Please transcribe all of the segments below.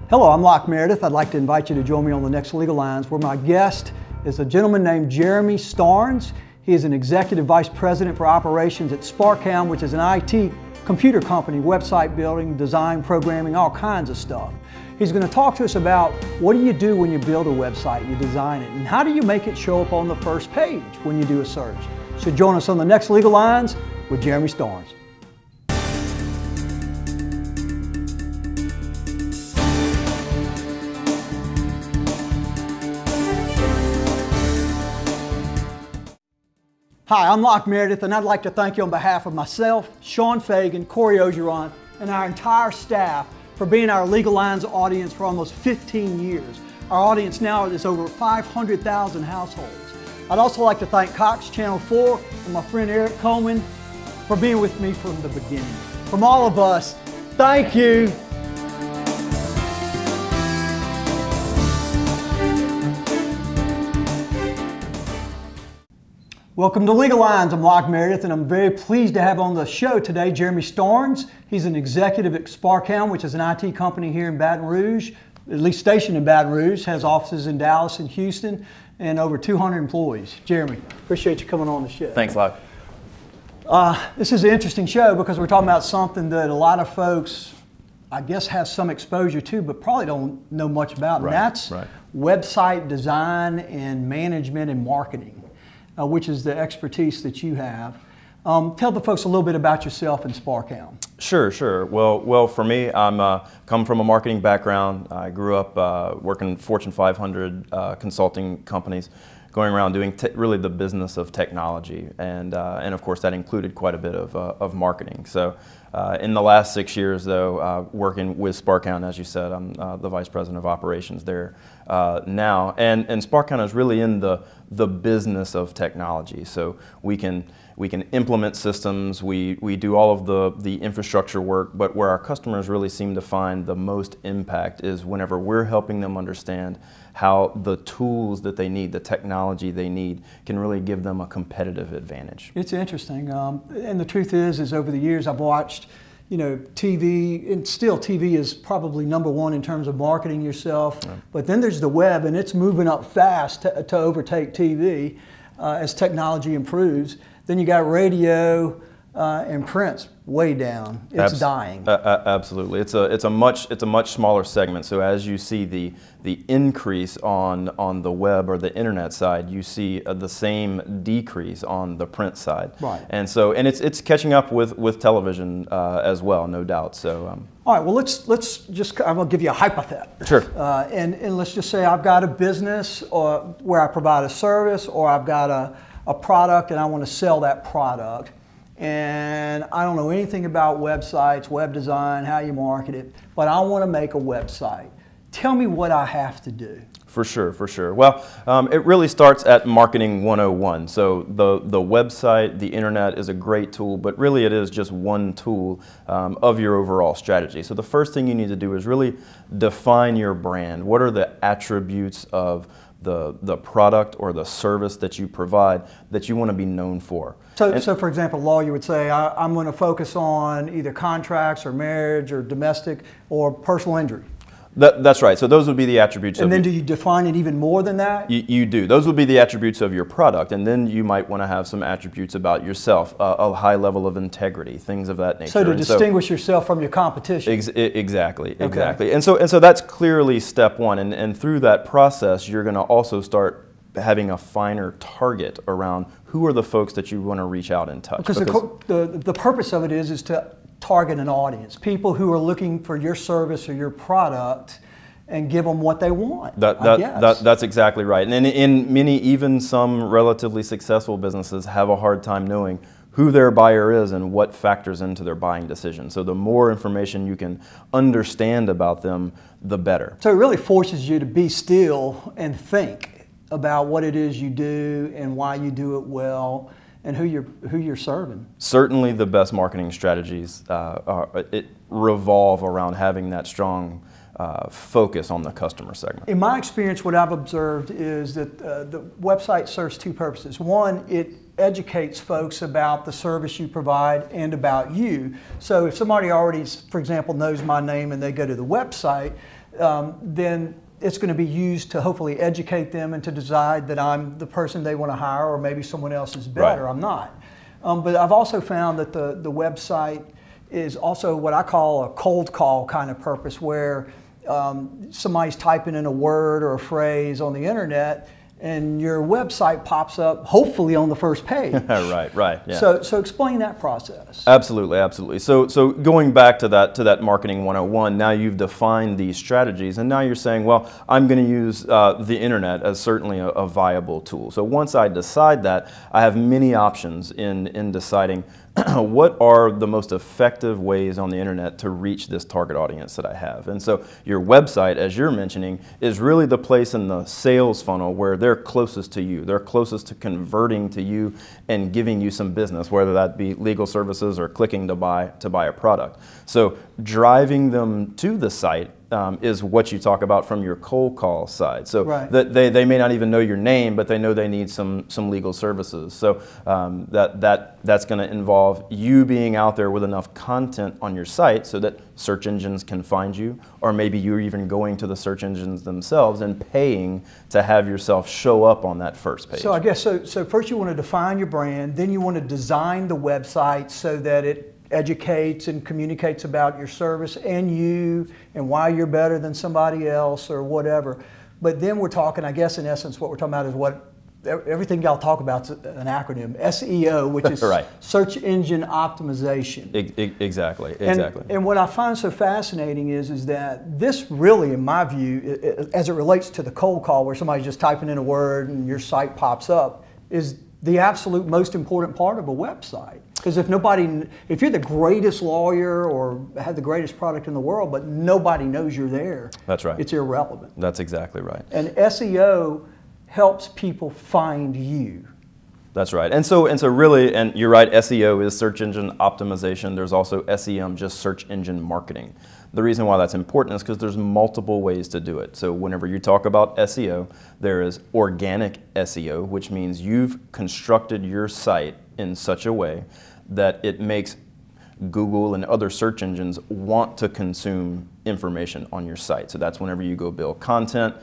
Hello, I'm Locke Meredith. I'd like to invite you to join me on the next Legal Lines, where my guest is a gentleman named Jeremy Starns. He is an Executive Vice President for Operations at Sparkhound, which is an IT computer company, website building, design, programming, all kinds of stuff. He's going to talk to us about what do you do when you build a website, you design it, and how do you make it show up on the first page when you do a search. So join us on the next Legal Lines with Jeremy Starns. Hi, I'm Locke Meredith, and I'd like to thank you on behalf of myself, Sean Fagan, Corey Ogeron, and our entire staff for being our Legal Lines audience for almost 15 years. Our audience now is over 500,000 households. I'd also like to thank Cox Channel 4 and my friend Eric Coleman for being with me from the beginning. From all of us, thank you. Welcome to Legal Lines. I'm Locke Meredith, and I'm very pleased to have on the show today Jeremy Starns. He's an executive at Sparkhound, which is an IT company here in Baton Rouge, at least stationed in Baton Rouge, has offices in Dallas and Houston, and over 200 employees. Jeremy, appreciate you coming on the show. Thanks, Locke. This is an interesting show because we're talking about something that a lot of folks, I guess, have some exposure to, but probably don't know much about, and that's website design and management and marketing. Which is the expertise that you have. Tell the folks a little bit about yourself and Sparkhound. Sure. Well, for me, I'm come from a marketing background. I grew up working Fortune 500 consulting companies, going around doing really the business of technology, and of course that included quite a bit of marketing. So in the last 6 years, though, working with Sparkhound, as you said, I'm the Vice President of Operations there now, and Sparkhound is really in the business of technology. So we can implement systems, we do all of the infrastructure work, but where our customers really seem to find the most impact is whenever we're helping them understand how the tools that they need, the technology they need, can really give them a competitive advantage. It's interesting, and the truth is over the years I've watched, TV, and still TV is probably #1 in terms of marketing yourself, but then there's the web, and it's moving up fast to overtake TV as technology improves. Then you got radio and print's way down. It's dying. Absolutely, it's a much smaller segment. So as you see the increase on the web or the internet side, you see the same decrease on the print side. Right. And it's catching up with television as well, no doubt. So. All right. Well, let's just. I'm gonna give you a hypothetical. Sure. And let's just say I've got a business where I provide a service, or I've got a product and I want to sell that product. And I don't know anything about websites, web design, how you market it, but I want to make a website. Tell me what I have to do. For sure. Well, it really starts at Marketing 101. So the website, the internet is a great tool, but really it is just one tool of your overall strategy. So the first thing you need to do is really define your brand. What are the attributes of the product or the service that you provide that you want to be known for? So for example, lawyer would say, I'm going to focus on either contracts or marriage or domestic or personal injury. That's right. So those would be the attributes. And then do you define it even more than that? You do. Those would be the attributes of your product. And then you might want to have some attributes about yourself, a high level of integrity, things of that nature. So to distinguish yourself from your competition. Exactly. Okay. And so that's clearly step one. And through that process, you're going to also start having a finer target around who are the folks that you want to reach out and touch. Because the purpose of it is to target an audience, people who are looking for your service or your product, and give them what they want. That's exactly right. And in many, even some relatively successful businesses have a hard time knowing who their buyer is and what factors into their buying decision. So the more information you can understand about them, the better. So it really forces you to be still and think about what it is you do and why you do it well, and who you're serving. Certainly the best marketing strategies revolve around having that strong focus on the customer segment. In my experience, what I've observed is that the website serves two purposes. One, it educates folks about the service you provide and about you. So if somebody already, for example, knows my name and they go to the website, then it's going to be used to hopefully educate them and to decide that I'm the person they want to hire, or maybe someone else is better. Right. I'm not. But I've also found that the website is also what I call a cold call kind of purpose, where somebody's typing in a word or a phrase on the internet and your website pops up, hopefully on the first page. Right, yeah. So explain that process. Absolutely. So going back to that marketing 101, now you've defined these strategies, and now you're saying, well, I'm going to use the internet as certainly a viable tool. So once I decide that, I have many options in deciding what are the most effective ways on the internet to reach this target audience that I have. And so your website, as you're mentioning, is really the place in the sales funnel where they're closest to you. They're closest to converting to you and giving you some business, whether that be legal services or clicking to buy a product. So driving them to the site is what you talk about from your cold call side. So right. they may not even know your name, but they know they need some legal services. So that's going to involve you being out there with enough content on your site so that search engines can find you, or maybe you're even going to the search engines themselves and paying to have yourself show up on that first page. So I guess so first you want to define your brand, then you want to design the website so that it educates and communicates about your service and you and why you're better than somebody else or whatever. But then we're talking, I guess in essence what we're talking about is what everything y'all talk about is an acronym, SEO, which is right. Search Engine Optimization. Exactly. And what I find so fascinating is that this really, in my view, as it relates to the cold call where somebody's just typing in a word and your site pops up, is the absolute most important part of a website. Because if you're the greatest lawyer or have the greatest product in the world, but nobody knows you're there, that's right. It's irrelevant. That's exactly right. And SEO helps people find you. That's right. And so really, and you're right, SEO is search engine optimization. There's also SEM, just search engine marketing. The reason why that's important is because there's multiple ways to do it. So whenever you talk about SEO, there is organic SEO, which means you've constructed your site in such a way that it makes Google and other search engines want to consume information on your site. So that's whenever you go build content,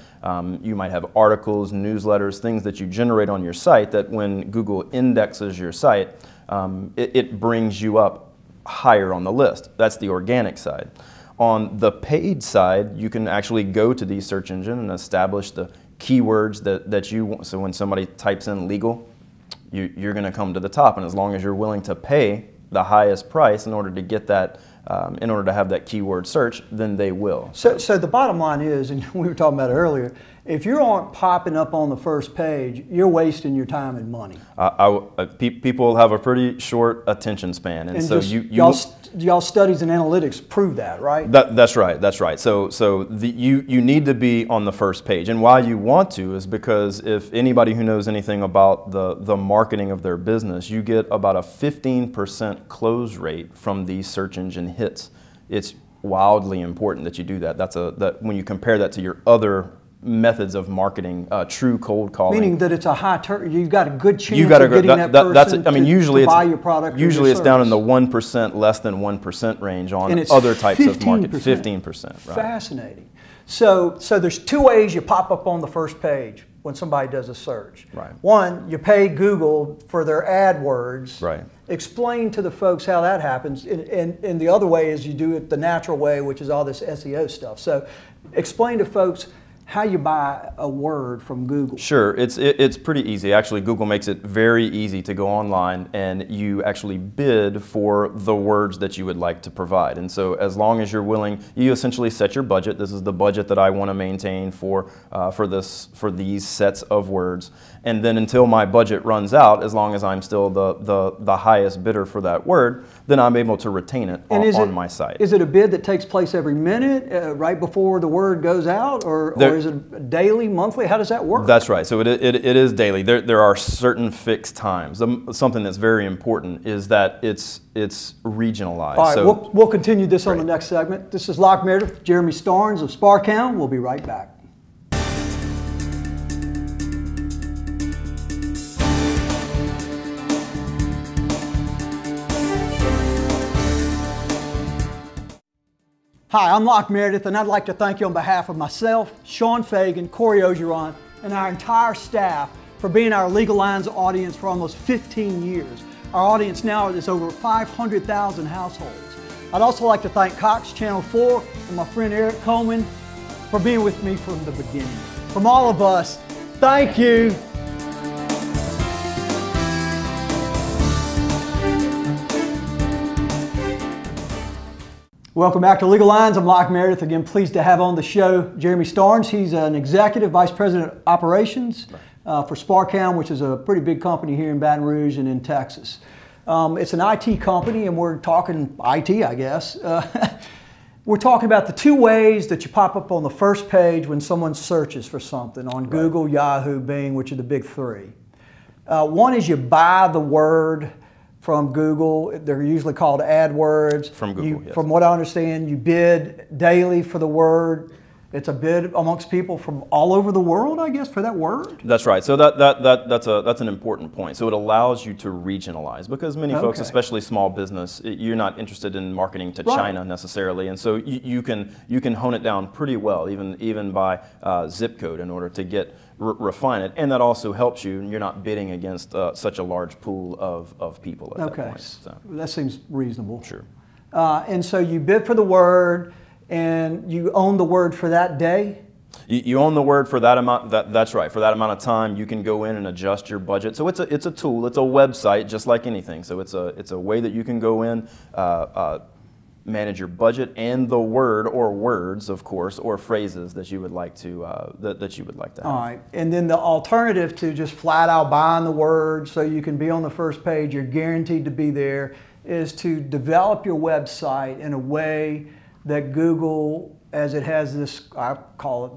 you might have articles, newsletters, things that you generate on your site that when Google indexes your site, it brings you up higher on the list. That's the organic side. On the paid side, you can actually go to the search engine and establish the keywords that you want. So when somebody types in legal, you're going to come to the top, and as long as you're willing to pay the highest price in order to get that, in order to have that keyword search, then they will. So the bottom line is, and we were talking about it earlier, if you aren't popping up on the first page, you're wasting your time and money. People have a pretty short attention span, and so y'all studies and analytics prove that, right? That's right. So you need to be on the first page, and why you want to is because if anybody who knows anything about the marketing of their business, you get about a 15% close rate from these search engine hits. It's wildly important that you do that. That when you compare that to your other methods of marketing, true cold calling. Meaning that it's a high turn. You've got a good chance of getting that person to buy your product. Usually it's down in the 1%, less than 1% range on other types of marketing. 15%. Right. Fascinating. So there's two ways you pop up on the first page when somebody does a search. Right. One, you pay Google for their AdWords. Right. Explain to the folks how that happens. And the other way is you do it the natural way, which is all this SEO stuff. So explain to folks how you buy a word from Google. Sure, it's pretty easy. Actually, Google makes it very easy to go online and you actually bid for the words that you would like to provide. And so as long as you're willing, you essentially set your budget. This is the budget that I want to maintain for these sets of words. And then until my budget runs out, as long as I'm still the highest bidder for that word, then I'm able to retain it on my site. Is it a bid that takes place every minute, right before the word goes out, or or is it daily, monthly? How does that work? That's right. So it is daily. There are certain fixed times. Something that's very important is that it's regionalized. All right, so, we'll continue this on the next segment. This is Locke Meredith, Jeremy Starns of Sparkhound. We'll be right back. Hi, I'm Locke Meredith, and I'd like to thank you on behalf of myself, Sean Fagan, Corey Ogeron, and our entire staff for being our Legal Lines audience for almost 15 years. Our audience now is over 500,000 households. I'd also like to thank Cox Channel 4 and my friend Eric Coleman for being with me from the beginning. From all of us, thank you. Welcome back to Legal Lines. I'm Locke Meredith. Again, pleased to have on the show Jeremy Starns. He's an executive vice president of operations for Sparkhound, which is a pretty big company here in Baton Rouge and in Texas. It's an IT company, and we're talking IT, I guess. We're talking about the two ways that you pop up on the first page when someone searches for something on Google, Yahoo, Bing, which are the big three. One is you buy the word from Google. They're usually called AdWords. From Google, yes. From what I understand, you bid daily for the word. It's a bid amongst people from all over the world, I guess, for that word? That's right. So that's an important point. So it allows you to regionalize, because many folks, especially small business, you're not interested in marketing to China necessarily, and so you can hone it down pretty well, even by zip code, in order to refine it, and that also helps you. You're not bidding against such a large pool of people at that point. So. That seems reasonable. Sure. And so you bid for the word, and you own the word for that day? You own the word for that amount. That's right. For that amount of time, you can go in and adjust your budget. So it's a tool. It's a website, just like anything. So it's a way that you can go in, manage your budget and the word, or words, of course, or phrases that you would like to that you would like to have. All right. And then the alternative to just flat out buying the word so you can be on the first page, you're guaranteed to be there, is to develop your website in a way that Google, as it has this, I call it,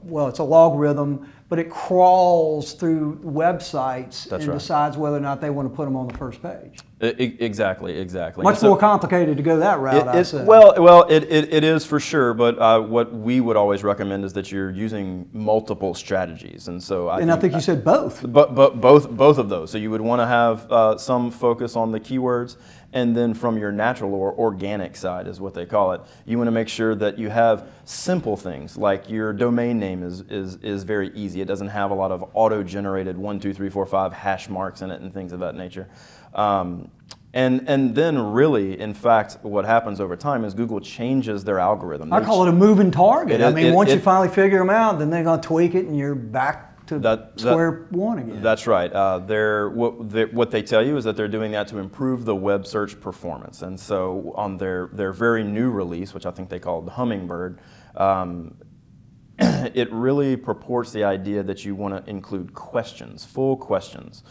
well, it's a logarithm, but it crawls through websites and decides whether or not they want to put them on the first page. Exactly. Much more complicated to go that route, I say. Well, it is for sure, but what we would always recommend is that you're using multiple strategies, and so I think you said both. But both of those. So you would want to have some focus on the keywords, and then from your natural or organic side, is what they call it, you want to make sure that you have simple things, like your domain name is very easy. It doesn't have a lot of auto-generated 1, 2, 3, 4, 5 hash marks in it and things of that nature. And then really, in fact, what happens over time is Google changes their algorithm. I call it a moving target. Once you finally figure them out, then they're going to tweak it and you're back to square one again. That's right. What they tell you is that they're doing that to improve the web search performance. And so on their very new release, which I think they called Hummingbird, it really purports the idea that you want to include questions, full questions.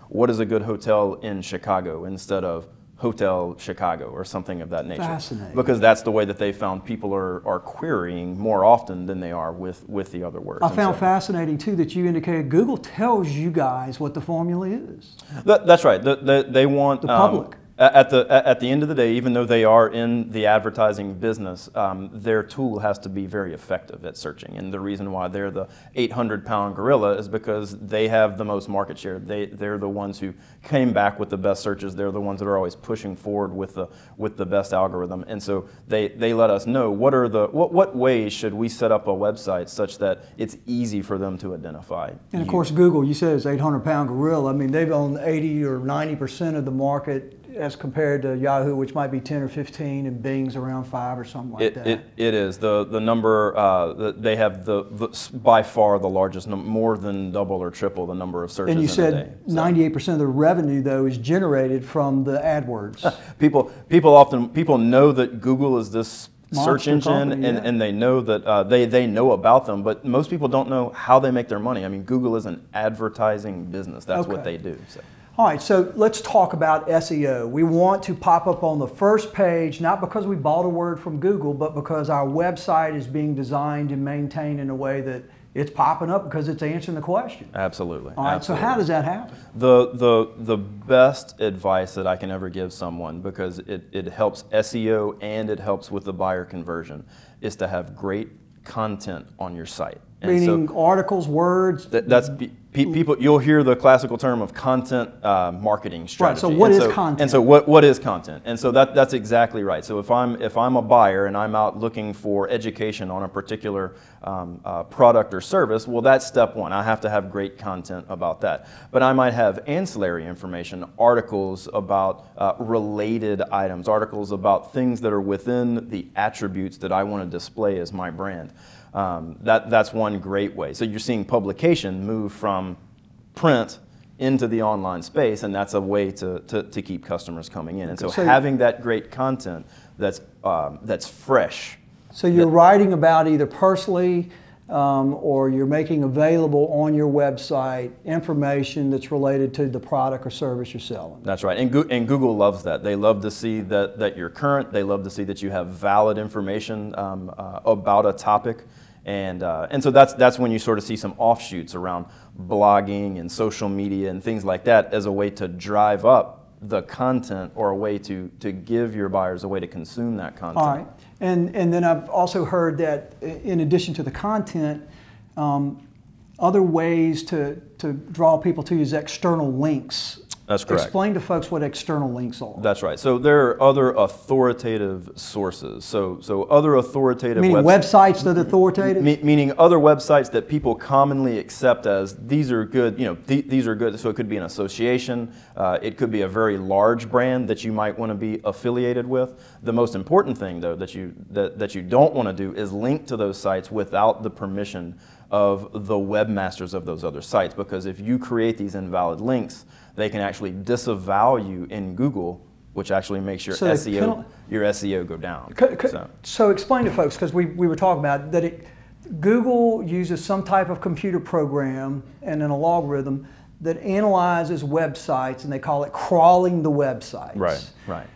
What is a good hotel in Chicago, instead of Hotel Chicago or something of that nature. Fascinating. Because that's the way that they found people are querying more often than they are with the other words. I found fascinating too that you indicated Google tells you guys what the formula is. That's right. They want the public. At the end of the day, even though they are in the advertising business, their tool has to be very effective at searching. And the reason why they're the 800-pound gorilla is because they have the most market share. They're the ones who came back with the best searches. They're the ones that are always pushing forward with the best algorithm. And so they let us know what ways should we set up a website such that it's easy for them to identify. And of course, Google, you said, is 800-pound gorilla. I mean, they've owned 80 or 90% of the market, as compared to Yahoo, which might be 10 or 15, and Bing's around 5 or something like that. It is. The number, they have by far the largest, more than double or triple the number of searches in a day. And you said 98% of the revenue, though, is generated from the AdWords. People know that Google is this search engine, and they know that they know about them, but most people don't know how they make their money. I mean, Google is an advertising business. That's what they do. So. All right, so let's talk about SEO. We want to pop up on the first page, not because we bought a word from Google, but because our website is being designed and maintained in a way that it's popping up because it's answering the question. Absolutely. All right, absolutely. So how does that happen? The best advice that I can ever give someone, because it helps SEO and it helps with the buyer conversion, is to have great content on your site. And meaning so, articles, words? People, you'll hear the classical term of content marketing strategy. Right, so what is content? And so what is content? And so that's exactly right. So if I'm a buyer and I'm out looking for education on a particular product or service, well, that's step one. I have to have great content about that. But I might have ancillary information, articles about related items, articles about things that are within the attributes that I want to display as my brand. That's one great way. So you're seeing publication move from print into the online space, and that's a way to keep customers coming in. And so having that great content that's fresh. So you're writing about either personally or you're making available on your website information that's related to the product or service you're selling. That's right, and Google loves that. They love to see that you're current. They love to see that you have valid information about a topic. And so that's when you sort of see some offshoots around blogging and social media and things like that as a way to drive up the content, or a way to give your buyers a way to consume that content. All right, and then I've also heard that in addition to the content, other ways to draw people to use external links. That's correct. Explain to folks what external links are. That's right. So there are other authoritative sources. So other authoritative meaning websites that are authoritative? Meaning other websites that people commonly accept as these are good. You know, these are good. So it could be an association. It could be a very large brand that you might want to be affiliated with. The most important thing, though, that you don't want to do is link to those sites without the permission of the webmasters of those other sites, because if you create these invalid links, they can actually disavow you in Google, which actually makes your SEO go down. So explain to folks, because we were talking about that Google uses some type of computer program and an algorithm that analyzes websites, and they call it crawling the websites. Right.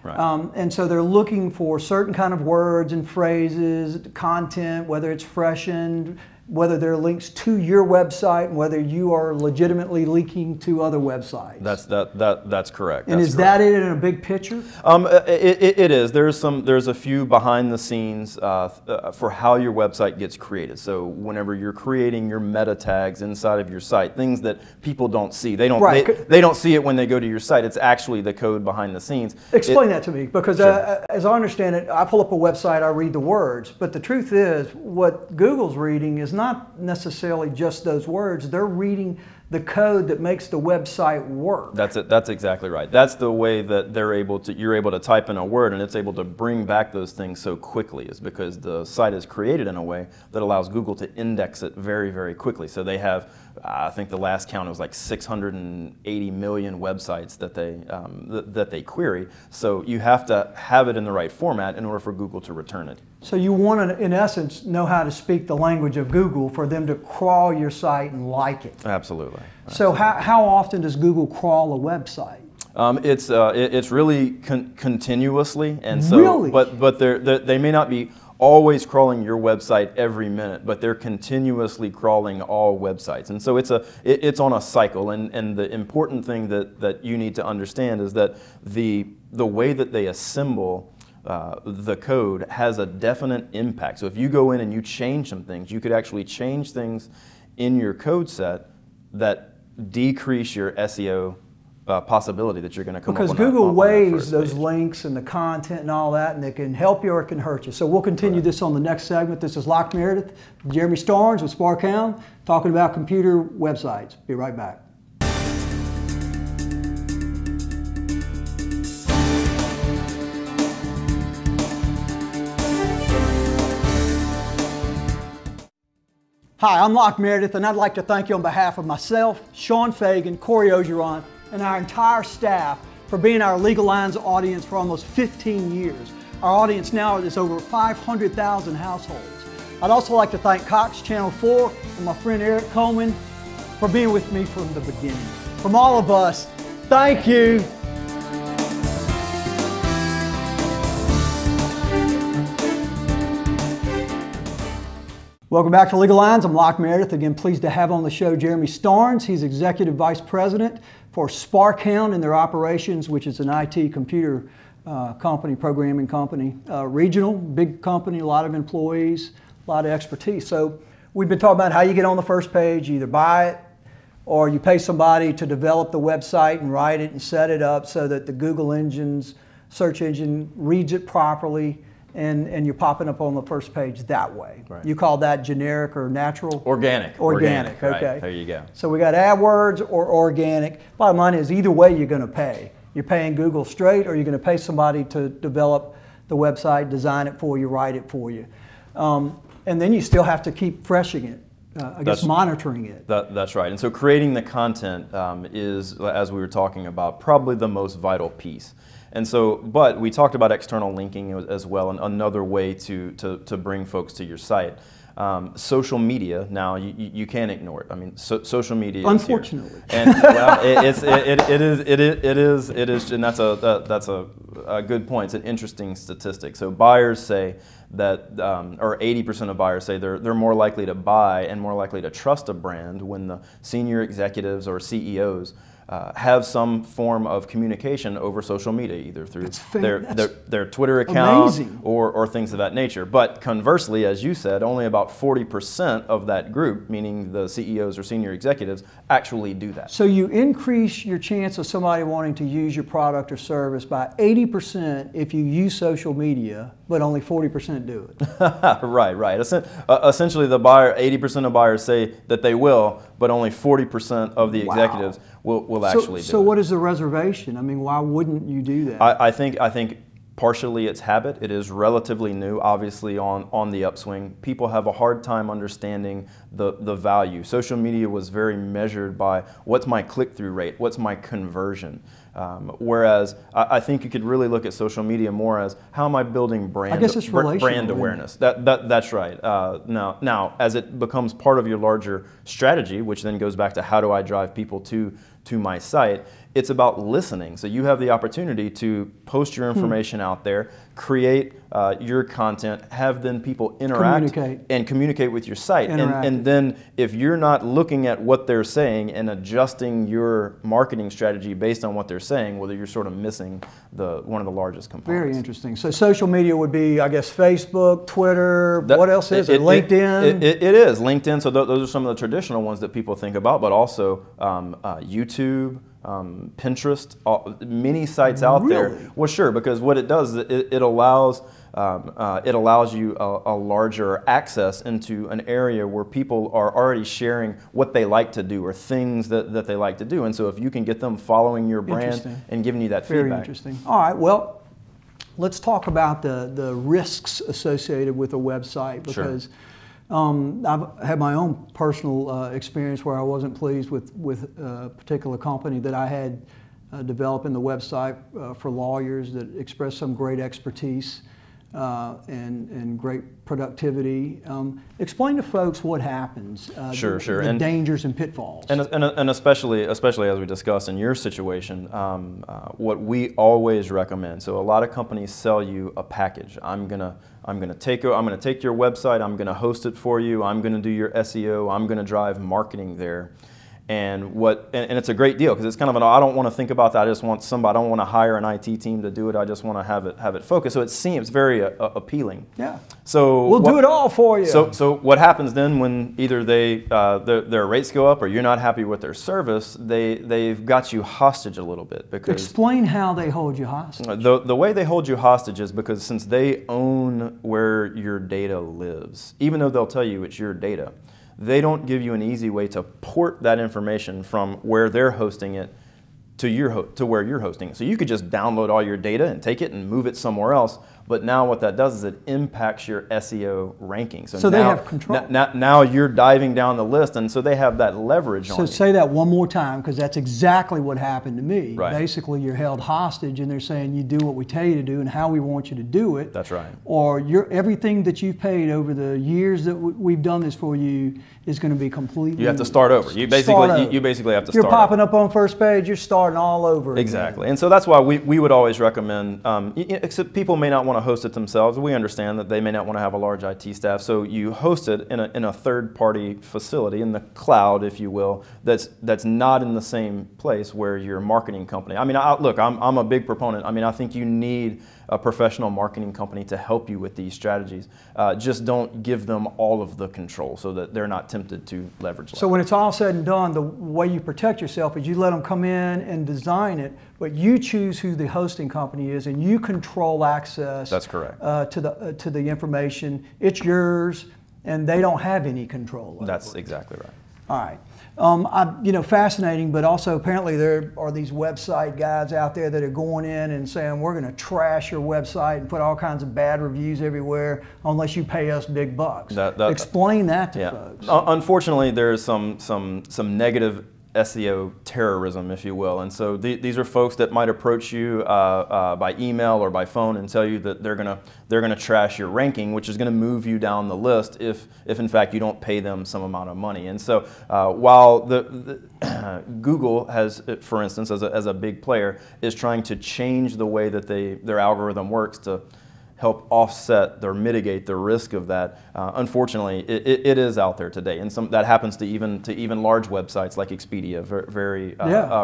And so they're looking for certain kind of words and phrases, content, whether it's freshened, whether there are links to your website, and whether you are legitimately linking to other websites. That's correct. And is that it in a big picture? It is. There's a few behind the scenes for how your website gets created. So whenever you're creating your meta tags inside of your site, things that people don't see, they don't see it when they go to your site. It's actually the code behind the scenes. Explain that to me, because as I understand it, I pull up a website, I read the words, but the truth is, what Google's reading is not necessarily just those words. They're reading the code that makes the website work. That's it. That's exactly right. That's the way that you're able to type in a word, and it's able to bring back those things so quickly, is because the site is created in a way that allows Google to index it very, very quickly. So they have, I think the last count was like 680 million websites that they query. So you have to have it in the right format in order for Google to return it. So you want to, in essence, know how to speak the language of Google for them to crawl your site and like it. Absolutely. So how often does Google crawl a website? It's really continuously, and so really? but they may not be always crawling your website every minute, but they're continuously crawling all websites. And so it's on a cycle, and the important thing that you need to understand is that the way that they assemble the code has a definite impact. So if you go in and you change some things, you could actually change things in your code set that decrease your SEO possibility that you're going to come up with. Because Google weighs those links and the content and all that, and it can help you or it can hurt you. So we'll continue this on the next segment. This is Locke Meredith, Jeremy Starns with Sparkhound, talking about computer websites. Be right back. Hi, I'm Locke Meredith, and I'd like to thank you on behalf of myself, Sean Fagan, Corey Ogeron, and our entire staff for being our Legal Lines audience for almost 15 years. Our audience now is over 500,000 households. I'd also like to thank Cox Channel 4 and my friend Eric Coleman for being with me from the beginning. From all of us Thank you. Welcome back to Legal Lines. I'm Locke Meredith. Again, pleased to have on the show Jeremy Starns. He's Executive Vice President for Sparkhound in their operations, which is an IT computer company, programming company. Regional, big company, a lot of employees, a lot of expertise. So we've been talking about how you get on the first page. You either buy it or you pay somebody to develop the website and write it and set it up so that the Google search engine reads it properly. And you're popping up on the first page that way. Right. You call that generic or natural? Organic. Organic, okay. Right. There you go. So we got AdWords or organic. Bottom line is either way you're going to pay. You're paying Google straight or you're going to pay somebody to develop the website, design it for you, write it for you. And then you still have to keep freshing it. Monitoring it. That's right. And so creating the content is, as we were talking about, probably the most vital piece. And so, but we talked about external linking as well, and another way to bring folks to your site. Social media, now you can't ignore it. I mean, social media. Unfortunately. Is here. And well, it is, and that's a good point. It's an interesting statistic. So buyers say that, or 80% of buyers say they're more likely to buy and more likely to trust a brand when the senior executives or CEOs have some form of communication over social media, either through their Twitter account or things of that nature. But conversely, as you said, only about 40% of that group, meaning the CEOs or senior executives, actually do that. So you increase your chance of somebody wanting to use your product or service by 80% if you use social media, but only 40% do it. Right. Essentially, the buyer, 80% of buyers say that they will, but only 40% of the executives will actually do it. So what is the reservation? I mean, why wouldn't you do that? I think partially it's habit. It is relatively new, obviously on the upswing. People have a hard time understanding the value. Social media was very measured by what's my click-through rate, what's my conversion. Whereas I think you could really look at social media more as how am I building brand awareness. That's right. Now, as it becomes part of your larger strategy, which then goes back to how do I drive people to my site, it's about listening. So you have the opportunity to post your information out there, create your content, have then people interact and communicate with your site. And then if you're not looking at what they're saying and adjusting your marketing strategy based on what they're saying, well, you're sort of missing one of the largest components. Very interesting. So social media would be, I guess, Facebook, Twitter, what else is it? LinkedIn? It is LinkedIn. So those are some of the traditional ones that people think about, but also YouTube, Pinterest, many sites out there. Well, sure, because what it does, it allows you a larger access into an area where people are already sharing what they like to do or things that they like to do. And so if you can get them following your brand and giving you that feedback. Very interesting. All right, well, let's talk about the risks associated with a website, because I've had my own personal experience where I wasn't pleased with a particular company that I had developing the website for lawyers that expressed some great expertise and great productivity. Explain to folks what happens, the dangers and pitfalls. And especially as we discussed in your situation, what we always recommend. So a lot of companies sell you a package. I'm gonna take your website, I'm gonna host it for you, I'm gonna do your SEO, I'm gonna drive marketing there. And it's a great deal because it's kind of I don't want to think about that. I just want somebody. I don't want to hire an IT team to do it. I just want to have it focused. So it seems very appealing. Yeah. So we'll do it all for you. So what happens then when either their rates go up or you're not happy with their service? They've got you hostage a little bit because. Explain how they hold you hostage. The way they hold you hostage is because since they own where your data lives, even though they'll tell you it's your data, they don't give you an easy way to port that information from where they're hosting it to where you're hosting it. So you could just download all your data and take it and move it somewhere else, but now what that does is it impacts your SEO ranking. So they have control. Now you're diving down the list, and so they have that leverage on you. So say that one more time, because that's exactly what happened to me. Right. Basically, you're held hostage, and they're saying you do what we tell you to do and how we want you to do it. That's right. Or everything that you've paid over the years that we've done this for you is going to be completely. You have to start over. You basically have to start. You're popping up on first page. You're starting all over. Exactly. Again. And so that's why we would always recommend. Except people may not want to host it themselves. We understand that they may not want to have a large IT staff. So you host it in a third-party facility in the cloud, if you will. That's not in the same place where your marketing company. I mean, look, I'm a big proponent. I mean, I think you need a professional marketing company to help you with these strategies. Just don't give them all of the control so that they're not tempted to leverage. So when it's all said and done, the way you protect yourself is you let them come in and design it, but you choose who the hosting company is, and you control access. That's correct. To the information. It's yours, and they don't have any control over That's it. exactly right. All right. Fascinating, but also apparently there are these website guys out there that are going in and saying, we're going to trash your website and put all kinds of bad reviews everywhere unless you pay us big bucks. Explain that to folks. Unfortunately, there's some negative SEO terrorism, if you will. And so these are folks that might approach you by email or by phone and tell you that they're gonna trash your ranking, which is gonna move you down the list if in fact you don't pay them some amount of money. And so while Google has, for instance, as a big player, is trying to change the way that their algorithm works to help offset or mitigate the risk of that. Unfortunately, it is out there today, and that happens to even large websites like Expedia. Very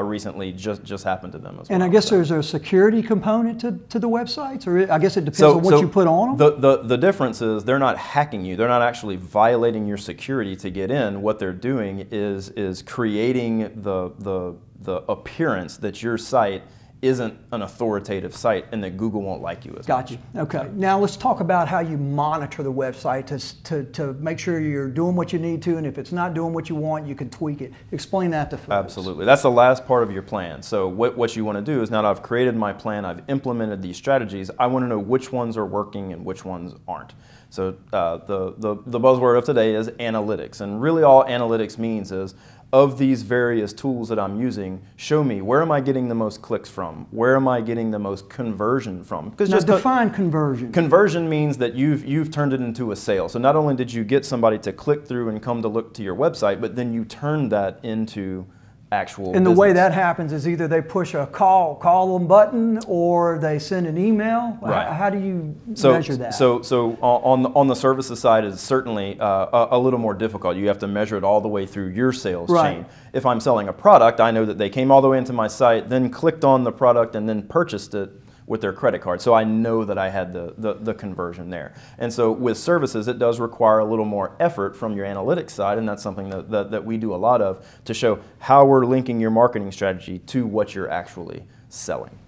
recently, just happened to them as well. And I guess there's a security component to the websites, or I guess it depends on what you put on them. The difference is they're not hacking you. They're not actually violating your security to get in. What they're doing is creating the appearance that your site isn't an authoritative site and that Google won't like you as much. Gotcha. Okay. Now let's talk about how you monitor the website to make sure you're doing what you need to, and if it's not doing what you want, you can tweak it. Explain that to folks. Absolutely. That's the last part of your plan. So what you want to do is, now that I've created my plan, I've implemented these strategies, I want to know which ones are working and which ones aren't. So the buzzword of today is analytics, and really all analytics means is, of these various tools that I'm using, show me where am I getting the most clicks from? Where am I getting the most conversion from? Because just define conversion. Conversion means that you've turned it into a sale. So not only did you get somebody to click through and come to look to your website, but then you turned that into actual And the business. way that happens is either they push a call them button, or they send an email. Right. How do you measure that? So on the services side is certainly a little more difficult. You have to measure it all the way through your sales chain. If I'm selling a product, I know that they came all the way into my site, then clicked on the product, and then purchased it with their credit card. So I know that I had the conversion there. And so with services, it does require a little more effort from your analytics side, and that's something that we do a lot of, to show how we're linking your marketing strategy to what you're actually selling.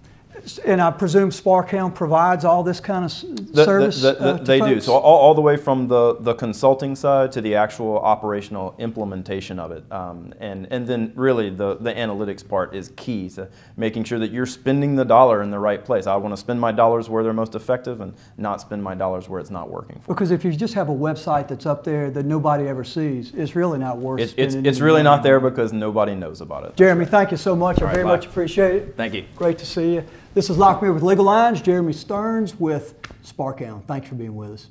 And I presume Sparkhound provides all this kind of service They do. So all the way from the consulting side to the actual operational implementation of it. And then really the analytics part is key to making sure that you're spending the dollar in the right place. I want to spend my dollars where they're most effective and not spend my dollars where it's not working for me. Because if you just have a website that's up there that nobody ever sees, it's really not worth spending. It's really not there because nobody knows about it. Jeremy, thank you so much. I very much appreciate it. Thank you. Great to see you. This is Locke with Legal Lines. Jeremy Starns with Sparkhound. Thanks for being with us.